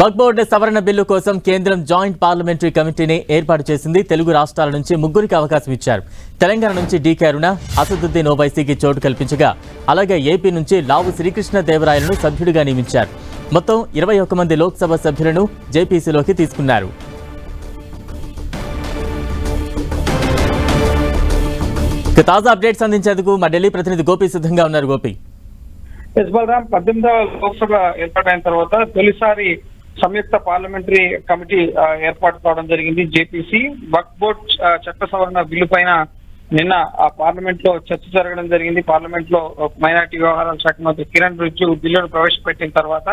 వక్ఫ్ board సవరణ bill కోసం కేంద్రం జాయింట్ పార్లమెంటరీ కమిటీని ఏర్పాటు చేసింది. తెలుగు రాష్ట్రాల నుంచి ముగ్గురికి అవకాశం ఇచ్చారు. తెలంగాణ నుంచి డీకే అరుణ, అసదుద్దీన్ ఓవైసీకి చోటు కల్పించగా, అలాగే ఏపీ నుంచి లావు శ్రీకృష్ణదేవరాయలను సభ్యుడిగా నియమించారు. మొత్తం 21 మంది లోక్సభ సభ్యులను జేపీసీలోకి తీసుకున్నారు. తాజా అప్డేట్స్ అందించేందుకు మా ఢిల్లీ ప్రతినిధి గోపి సిద్ధంగా ఉన్నారు. గోపి, బలరాం 18వ లోక్సభ ఏర్పాటైన తర్వాత తొలిసారి సంయుక్త పార్లమెంటరీ కమిటీ ఏర్పాటు కావడం జరిగింది. జేపీసీ వక్ఫ్ బోర్డ్ చట్ట సవరణ బిల్లు పైన నిన్న పార్లమెంట్ లో చర్చ జరగడం జరిగింది. పార్లమెంట్ లో మైనార్టీ వ్యవహారాల శాఖ మంత్రి కిరణ్ రిజిజు బిల్లును ప్రవేశపెట్టిన తర్వాత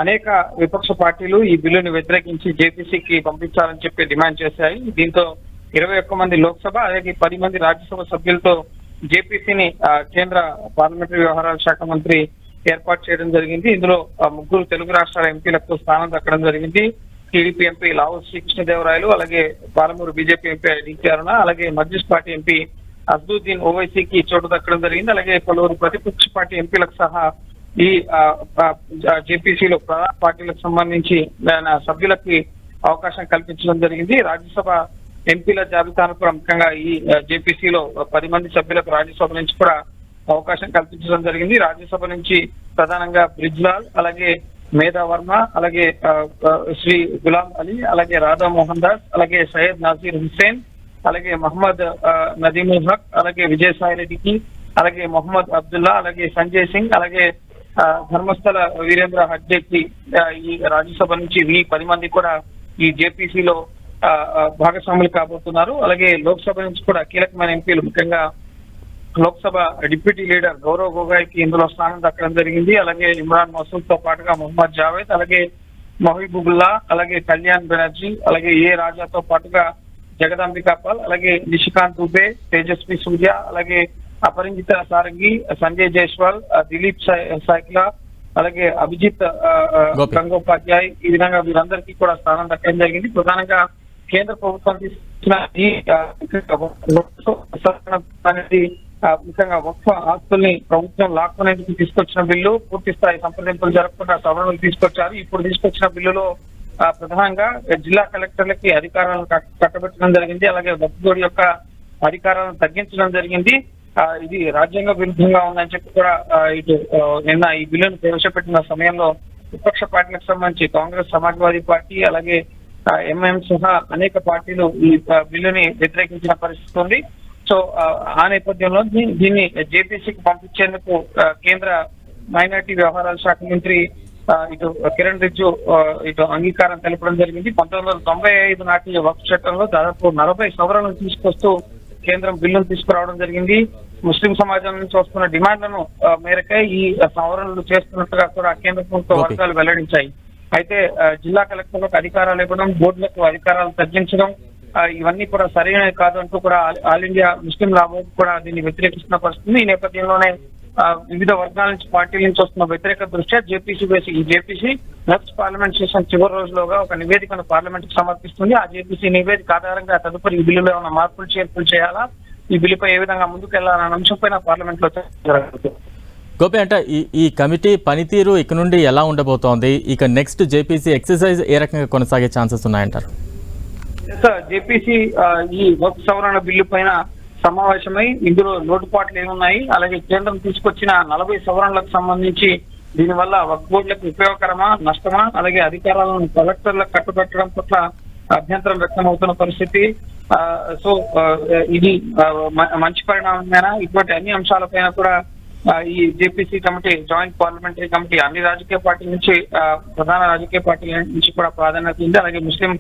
అనేక విపక్ష పార్టీలు ఈ బిల్లును వ్యతిరేకించి జేపీసీకి పంపించాలని చెప్పి డిమాండ్ చేశాయి. దీంతో 21 మంది లోక్సభ అలాగే 10 మంది రాజ్యసభ సభ్యులతో జేపీసీని కేంద్ర పార్లమెంటరీ వ్యవహారాల శాఖ మంత్రి ఏర్పాటు చేయడం జరిగింది. ఇందులో ముగ్గురు తెలుగు రాష్ట్రాల ఎంపీలకు స్థానం దక్కడం జరిగింది. టీడీపీ ఎంపీ లావు శ్రీకృష్ణదేవరాయలు, అలాగే పాలమూరు బీజేపీ ఎంపీ డీకే అరుణ, అలాగే మజ్లిస్ పార్టీ ఎంపీ అసదుద్దీన్ ఓవైసీకి చోటు దక్కడం జరిగింది. అలాగే పలువురు ప్రతిపక్ష పార్టీ ఎంపీలకు సహా ఈ జేపీసీలో ప్రధాన పార్టీలకు సంబంధించి సభ్యులకి అవకాశం కల్పించడం జరిగింది. రాజ్యసభ ఎంపీల జాబితాను కూడా ముఖ్యంగా ఈ జేపీసీలో 10 మంది సభ్యులకు రాజ్యసభ నుంచి కూడా అవకాశం కల్పించడం జరిగింది. రాజ్యసభ నుంచి ప్రధానంగా బ్రిజ్లాల్, అలాగే మేధా వర్మ, అలాగే శ్రీ గులాం అలీ, అలాగే రాధా మోహన్ దాస్, అలాగే సయ్యద్ నాజీర్ హుస్సేన్, అలాగే మహమ్మద్ నదీముల్ హక్, అలాగే విజయసాయి రెడ్డికి, అలాగే మొహమ్మద్ అబ్దుల్లా, అలాగే సంజయ్ సింగ్, అలాగే ధర్మస్థల వీరేంద్ర హడ్జేకి ఈ రాజ్యసభ నుంచి ఈ 10 మంది కూడా ఈ జేపీసీలో భాగస్వాములు కాబోతున్నారు. అలాగే లోక్సభ నుంచి కూడా కీలకమైన ఎంపీలు ముఖ్యంగా లోక్సభ డిప్యూటీ లీడర్ గౌరవ్ గొగోయ్కి ఇందులో స్థానం దక్కడం జరిగింది. అలాగే ఇమ్రాన్ మసూద్ తో పాటుగా మొహమ్మద్ జావేద్, అలాగే మహబూబుల్లా, అలాగే కళ్యాణ్ బెనర్జీ, అలాగే ఏ రాజాతో పాటుగా జగదాంబికా పాల్, అలాగే నిషికాంత్ దుబే, తేజస్వి సూర్య, అలాగే అపరంజిత సారంగి, సంజయ్ జైస్వాల్, దిలీప్ సైకిలా, అలాగే అభిజిత్ గంగోపాధ్యాయ్, ఈ విధంగా వీరందరికీ కూడా స్థానం దక్కడం జరిగింది. ప్రధానంగా కేంద్ర ప్రభుత్వం తీసుకున్న ఈ అనేది ముఖ్యంగా వక్ఫ్ ఆస్తుల్ని ప్రభుత్వం లాక్కునేందుకు తీసుకొచ్చిన బిల్లు. పూర్తి స్థాయి సంప్రదింపులు జరగకుండా సవరణలు తీసుకొచ్చారు. ఇప్పుడు తీసుకొచ్చిన బిల్లులో ప్రధానంగా జిల్లా కలెక్టర్లకి అధికారాలను కట్టబెట్టడం జరిగింది. అలాగే వక్ఫ్ బోర్డు యొక్క అధికారాలను తగ్గించడం జరిగింది. ఇది రాజ్యాంగ విరుద్ధంగా ఉందని చెప్పి కూడా ఇటు నిన్న ఈ బిల్లును ప్రవేశపెట్టిన సమయంలో విపక్ష పార్టీలకు సంబంధించి కాంగ్రెస్, సమాజ్వాదీ పార్టీ, అలాగే ఎంఐఎం సహా అనేక పార్టీలు ఈ బిల్లుని వ్యతిరేకించిన పరిస్థితి ఉంది. సో ఆ నేపథ్యంలో దీన్ని జేపీసీకి పంపించేందుకు కేంద్ర మైనార్టీ వ్యవహారాల శాఖ మంత్రి ఇటు కిరణ్ రిజిజు ఇటు అంగీకారం తెలపడం జరిగింది. 1995 నాటి వక్ఫ్ చట్టంలో దాదాపు 40 సవరణలు తీసుకొస్తూ కేంద్రం బిల్లును తీసుకురావడం జరిగింది. ముస్లిం సమాజం నుంచి వస్తున్న డిమాండ్లను మేరకే ఈ సవరణలు చేస్తున్నట్టుగా కూడా కేంద్ర ప్రభుత్వ వర్గాలు వెల్లడించాయి. అయితే జిల్లా కలెక్టర్లకు అధికారాలు ఇవ్వడం, బోర్డులకు అధికారాలు తగ్గించడం ఇవన్నీ కూడా సరైనవి కాదు అంటూ కూడా ఆల్ ఇండియా ముస్లిం లా బోర్డు కూడా దీన్ని వ్యతిరేకిస్తున్న పరిస్థితి. ఈ నేపథ్యంలోనే వివిధ వర్గాల నుంచి పార్టీల నుంచి వస్తున్న వ్యతిరేక దృష్ట్యా జేపీసీ నెక్స్ట్ పార్లమెంట్ సెషన్ చివరి రోజులోగా ఒక నివేదికను పార్లమెంట్ కు సమర్పిస్తుంది. ఆ జేపీసీ నివేదిక ఆధారంగా తదుపరి ఈ బిల్లులో ఉన్న మార్పులు చేర్పులు చేయాలా, ఈ బిల్లుపై ఏ విధంగా ముందుకు వెళ్లాలన్న అంశంపైన పార్లమెంట్ లో జరుగుతుంది. గోపి, అంటే ఈ కమిటీ పనితీరు ఇక నుండి ఎలా ఉండబోతోంది? ఇక నెక్స్ట్ జేపీసీ ఎక్సర్సైజ్ ఏ రకంగా కొనసాగే ఛాన్సెస్ ఉన్నాయంటారు? జేపీసీ ఈ వక్ఫ్ సవరణ బిల్లు పైన సమావేశమై ఇందులో లోటుపాట్లు ఏమున్నాయి, అలాగే కేంద్రం తీసుకొచ్చిన 40 సవరణలకు సంబంధించి దీనివల్ల వక్ఫ్ బోర్డులకు ఉపయోగకరమా, నష్టమా, అలాగే అధికారాలను కలెక్టర్లకు కట్టుబెట్టడం పట్ల అభ్యంతరం వ్యక్తమవుతున్న పరిస్థితి. సో ఇది మంచి పరిణామమేనా? ఇటువంటి అన్ని అంశాలపైన కూడా ఈ JPC committee, joint parliamentary committee అన్ని రాజకీయ పార్టీల నుంచి, ప్రధాన రాజకీయ పార్టీల నుంచి కూడా ప్రాధాన్యత ఉంది. అలాగే ముస్లిం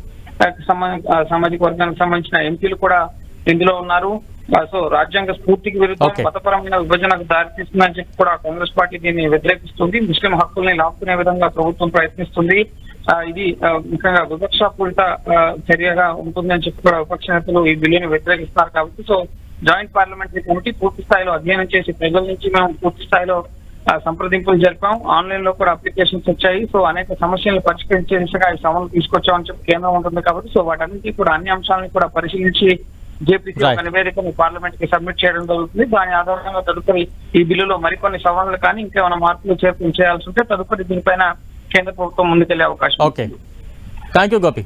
సామాజిక వర్గానికి సంబంధించిన ఎంపీలు కూడా ఇందులో ఉన్నారు. సో రాజ్యాంగ స్ఫూర్తికి విరుద్ధం, మతపరమైన విభజనకు దారితీస్తుందని చెప్పి కూడా కాంగ్రెస్ పార్టీ దీన్ని వ్యతిరేకిస్తుంది. ముస్లిం హక్కుల్ని లాక్కునే విధంగా ప్రభుత్వం ప్రయత్నిస్తుంది. ఇది ముఖ్యంగా వివక్షపూరిత చర్యగా ఉంటుందని చెప్పి కూడా విపక్ష నేతలు ఈ బిల్లుని వ్యతిరేకిస్తున్నారు. కాబట్టి సో జాయింట్ పార్లమెంటరీ కమిటీ పూర్తి స్థాయిలో అధ్యయనం చేసి ప్రజల నుంచి మేము పూర్తి స్థాయిలో సంప్రదింపులు జరిపాం. ఆన్లైన్ లో కూడా అప్లికేషన్స్ వచ్చాయి. సో అనేక సమస్యలను పరిష్కరించే దిశగా ఈ సవరణలు తీసుకొచ్చామని చెప్పి కేంద్రం ఉంటుంది. కాబట్టి సో వాటన్నింటి కూడా అన్ని అంశాలను కూడా పరిశీలించి జేపీసీ ఒక నివేదికను పార్లమెంట్ కి సబ్మిట్ చేయడం జరుగుతుంది. దాని ఆధారంగా తదుపరి ఈ బిల్లులో మరికొన్ని సవరణలు కానీ ఇంకేమైనా మార్పులు చేర్పులు చేయాల్సి ఉంటే తదుపరి దీనిపైన కేంద్ర ప్రభుత్వం ముందుకెళ్లే అవకాశం ఓకే, థ్యాంక్ యూ గోపి.